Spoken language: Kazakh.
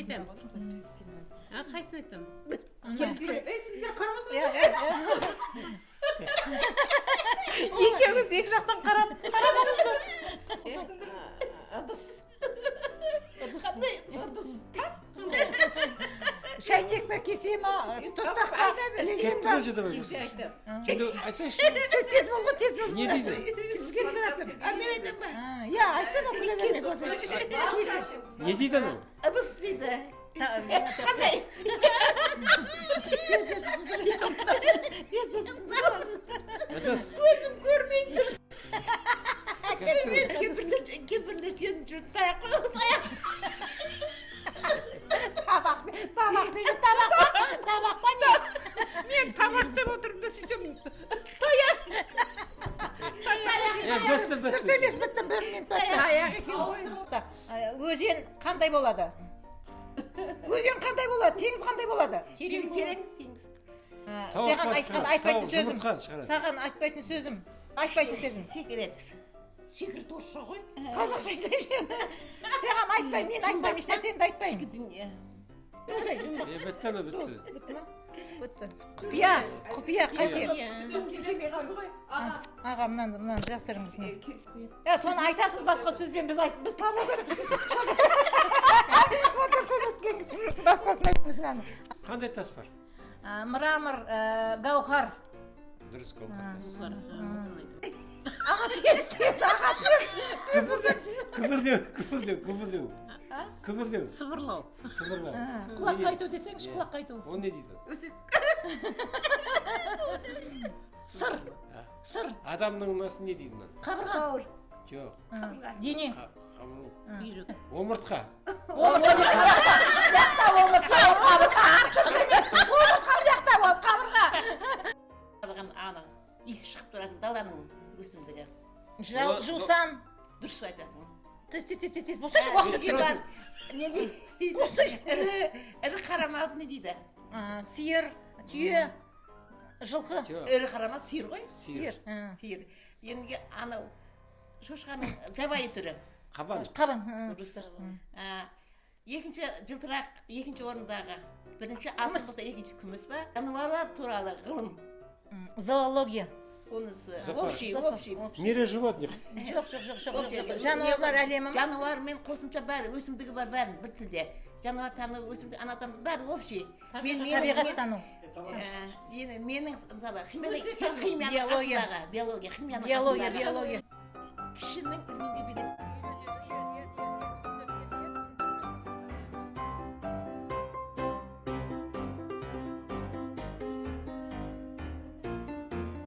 айтам. Қайсын айтам? Сіздер қарамасаңыз. Екеуіңіз екі жақтан қарағаныздар. Ыдыс. Шайнек ме, кесе ме, тостақ па, ілеген ба? Кесе айтам. Айтсайшы. Тез бол ғой, тез бол. Не дейді? Сізге сұраппын. Мен айтам ба? Я, айтса ба, күле бермек болса. Не дейді анау? Ыдыс дейді. Қандай? Ыдыс. Көзім көрмейді. Кемпірлер сен жүріп таяқ қой, таяқ. Табақ дейді, табақ па не? Мен табақ деп отырмын да сөйтсем Дұрыс емес, біттім, бір минут бітті. аяғы екен ғой. Өзен қандай болады? Өзен қандай болады? Теңіз қандай болады? Терең болады. Саған айтпайтын сөзім. Жұмыртқан шығарады. Саған айтпайтын сөзім. Секіреді. Секрет орысша ғой. Қазақша айтсайшы. Саған айтпаймын, мен айтпаймын, еш нәрсемді айтпаймын. Бітті ана бітті. Бітті ма? Бітті. Құпия қанша? Аға, мынаны жасырыңыз. Соны айтасыз басқа сөзбен, біз табу керекпіз. Басқасын айтыңыз мынаны. Қандай тас бар? Мрамор, гаухар. Дұрыс қауқар тас. Аға, тез, аға, тез. Күбірлеу. Сыбырлау. Сыбырлау. Құлаққа айту десеңші, құлаққа айту. Ол не дейді? Сыр. Адамның насы не дейді? Қабырға. Жоқ. Дене. Бүйрек. Омыртқа. Ана иіс шығып тұратын даланың өсімдігі. Жусан. Дұрыс айтасың. Тез болсайшы, уақыт өткен бар. Ірі қара мал не дейді? Сиыр, түйе, жылқы. Ірі қара мал сиыр ғой? Сиыр. Енді анау шошқаның жабайы түрі. Қабан. Дұрыс. Екінші жылтырақ, екінші орындағы. Бірінші алтын болса, екінші күміс ба? Жануарлар туралы ғылым. Зоология. Онысы Общий. общий. Мире животных. Жоқ. Жануарлар әлемі ма? Жануар мен қосымша бәрі, өсімдігі бар бәрін бір тілде. Жануар тану, өсімдік, анатом бәрі общий. Табиғат тану. Менің мысалы химияның қасындағы биология. Биология. Кішінің үлменге береді.